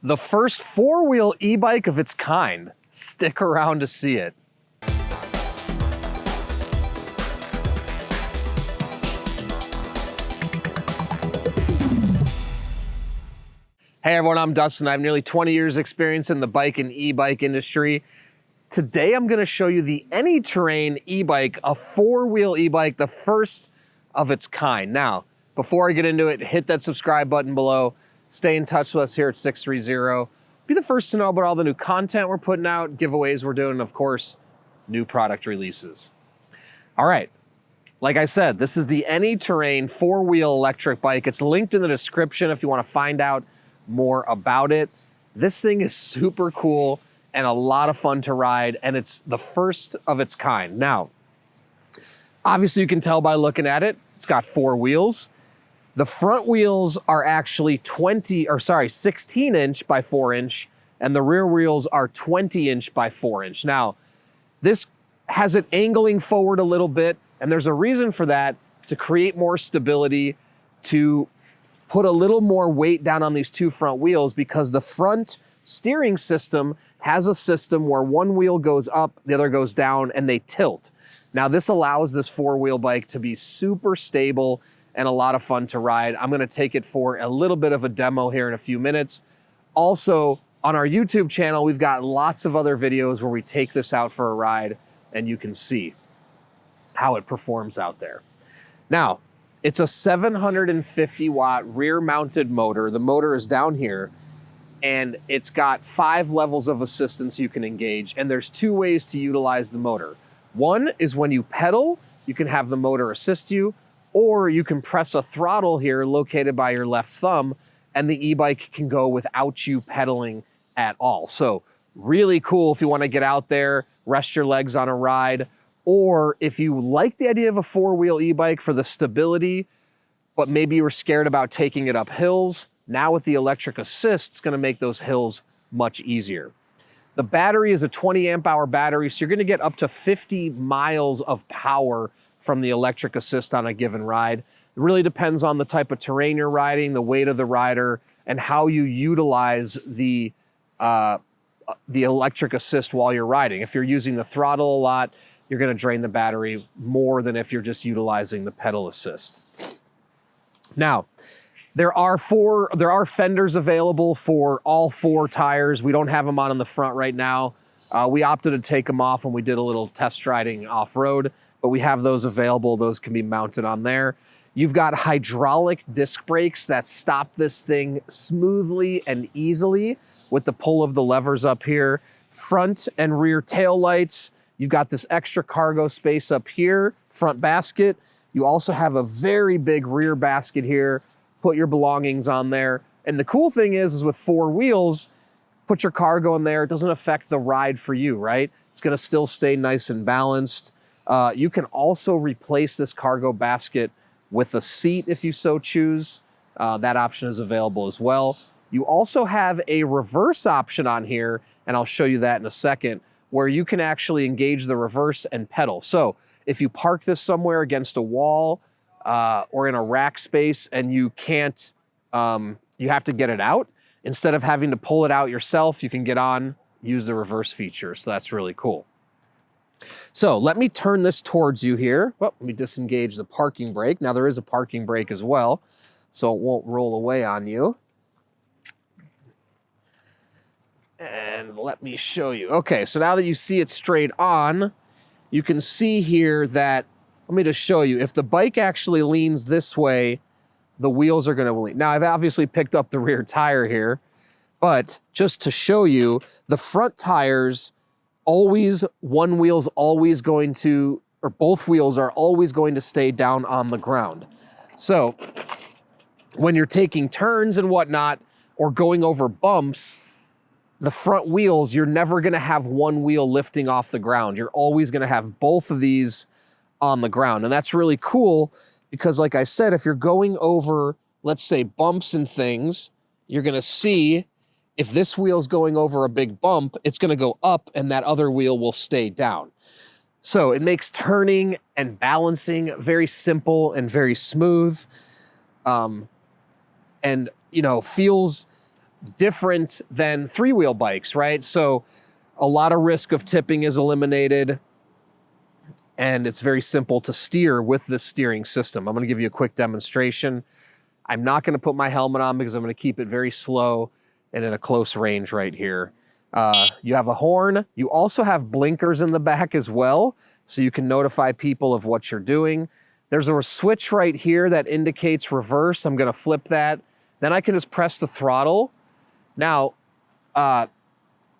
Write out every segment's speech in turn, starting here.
the first four-wheel e-bike of its kind. Stick around to see it. Hey everyone, I'm Dustin. I have nearly 20 years experience in the bike and e-bike industry. Today I'm gonna show you the ANYterrain e-bike, a four-wheel e-bike, the first of its kind. Now, before I get into it, hit that subscribe button below. Stay in touch with us here at 630. Be the first to know about all the new content we're putting out, giveaways we're doing, and of course, new product releases. All right, like I said, this is the ANYterrain four-wheel electric bike. It's linked in the description if you wanna find out more about it. This thing is super cool and a lot of fun to ride, and it's the first of its kind. Now, obviously you can tell by looking at it, it's got four wheels. The front wheels are actually 16 inch by 4 inch, and the rear wheels are 20 inch by 4 inch. Now, this has it angling forward a little bit, and there's a reason for that, to create more stability, to put a little more weight down on these two front wheels, because the front steering system has a system where one wheel goes up, the other goes down, and they tilt. Now this allows this four-wheel bike to be super stable and a lot of fun to ride. I'm gonna take it for a little bit of a demo here in a few minutes. Also, on our YouTube channel, we've got lots of other videos where we take this out for a ride and you can see how it performs out there. Now, it's a 750 watt rear mounted motor. The motor is down here, and it's got 5 levels of assistance you can engage, and there's 2 ways to utilize the motor. One is when you pedal, you can have the motor assist you, or you can press a throttle here located by your left thumb, and the e-bike can go without you pedaling at all. So really cool if you wanna get out there, rest your legs on a ride, or if you like the idea of a four-wheel e-bike for the stability, but maybe you were scared about taking it up hills, now with the electric assist, it's gonna make those hills much easier. The battery is a 20 amp hour battery, so you're gonna get up to 50 miles of power from the electric assist on a given ride. It really depends on the type of terrain you're riding, the weight of the rider, and how you utilize the electric assist while you're riding. If you're using the throttle a lot, you're gonna drain the battery more than if you're just utilizing the pedal assist. Now, there are fenders available for all 4 tires. We don't have them on the front right now. We opted to take them off when we did a little test riding off-road, but we have those available. Those can be mounted on there. You've got hydraulic disc brakes that stop this thing smoothly and easily with the pull of the levers up here. Front and rear tail lights. You've got this extra cargo space up here, front basket. You also have a very big rear basket here. Put your belongings on there. And the cool thing is with 4 wheels, put your cargo in there. It doesn't affect the ride for you, right? It's gonna still stay nice and balanced. You can also replace this cargo basket with a seat if you so choose. That option is available as well. You also have a reverse option on here, and I'll show you that in a second, where you can actually engage the reverse and pedal. So if you park this somewhere against a wall or in a rack space and you can't, you have to get it out, instead of having to pull it out yourself, you can get on, use the reverse feature. So that's really cool. So let me turn this towards you here. Well, let me disengage the parking brake. Now there is a parking brake as well, so it won't roll away on you. And let me show you. Okay, so now that you see it straight on, you can see here that, let me just show you, if the bike actually leans this way, the wheels are gonna lean. Now I've obviously picked up the rear tire here, but just to show you, the front tires one wheel's always going to, or both wheels are always going to stay down on the ground. So when you're taking turns and whatnot, or going over bumps, the front wheels, you're never gonna have one wheel lifting off the ground. You're always gonna have both of these on the ground. And that's really cool because like I said, if you're going over, let's say bumps and things, you're gonna see if this wheel's going over a big bump, it's gonna go up and that other wheel will stay down. So it makes turning and balancing very simple and very smooth. And you know, feels different than three-wheel bikes, right? So a lot of risk of tipping is eliminated, and it's very simple to steer with this steering system. I'm gonna give you a quick demonstration. I'm not gonna put my helmet on because I'm gonna keep it very slow and in a close range right here. You have a horn. You also have blinkers in the back as well, so you can notify people of what you're doing. There's a switch right here that indicates reverse. I'm gonna flip that. Then I can just press the throttle. Now,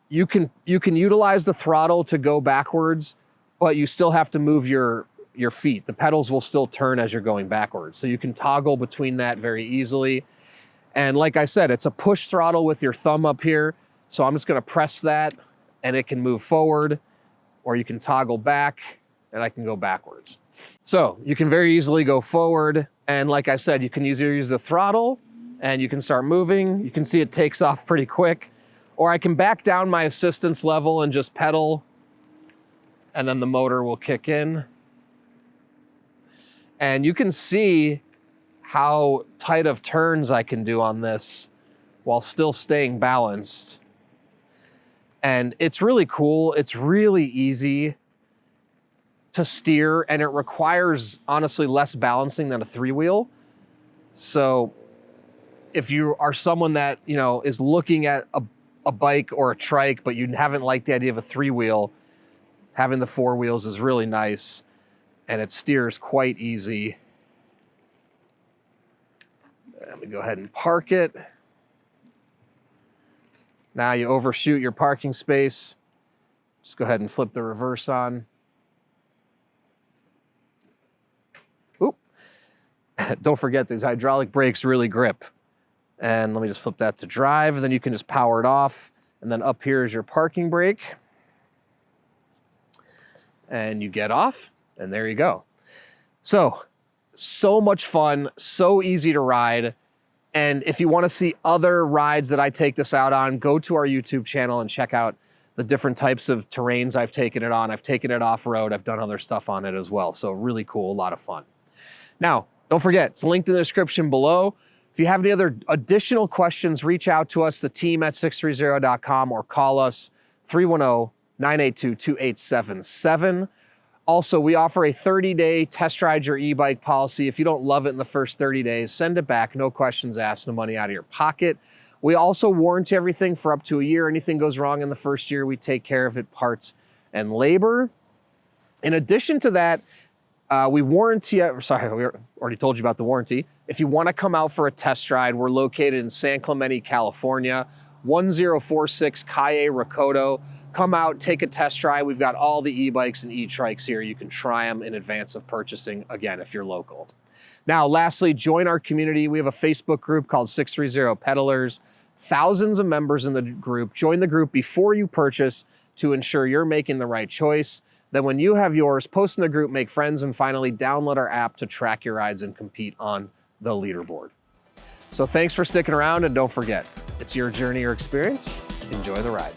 you can utilize the throttle to go backwards, but you still have to move your feet. The pedals will still turn as you're going backwards. So you can toggle between that very easily. And like I said, it's a push throttle with your thumb up here. So I'm just gonna press that and it can move forward, or you can toggle back and I can go backwards. So you can very easily go forward. And like I said, you can either use the throttle and you can start moving. You can see it takes off pretty quick. Or I can back down my assistance level and just pedal, and then the motor will kick in. And you can see how tight of turns I can do on this while still staying balanced. And it's really cool. It's really easy to steer, and it requires, honestly, less balancing than a three-wheel. So if you are someone that, you know, is looking at a bike or a trike, but you haven't liked the idea of a three-wheel, having the four wheels is really nice, and it steers quite easy. Let me go ahead and park it. Now you overshoot your parking space. Just go ahead and flip the reverse on. Oop. Don't forget, these hydraulic brakes really grip. And let me just flip that to drive, and then you can just power it off. And then up here is your parking brake. And you get off, and there you go. So much fun, so easy to ride. And if you want to see other rides that I take this out on, go to our YouTube channel and check out the different types of terrains I've taken it on. I've taken it off-road. I've done other stuff on it as well. So really cool, a lot of fun. Now, don't forget, it's linked in the description below. If you have any other additional questions, reach out to us, the team at sixthreezero.com, or call us 310-982-2877. Also, we offer a 30-day test ride your e-bike policy. If you don't love it in the first 30 days, send it back. No questions asked, no money out of your pocket. We also warranty everything for up to a year. Anything goes wrong in the first year, we take care of it, parts and labor. In addition to that, we warranty, sorry, we already told you about the warranty. If you want to come out for a test ride, we're located in San Clemente, California, 1046 Calle Recodo. Come out, take a test drive. We've got all the e-bikes and e-trikes here. You can try them in advance of purchasing, again, if you're local. Now, lastly, join our community. We have a Facebook group called 630 Pedalers. Thousands of members in the group. Join the group before you purchase to ensure you're making the right choice. Then when you have yours, post in the group, make friends, and finally download our app to track your rides and compete on the leaderboard. So thanks for sticking around, and don't forget, it's your journey or experience. Enjoy the ride.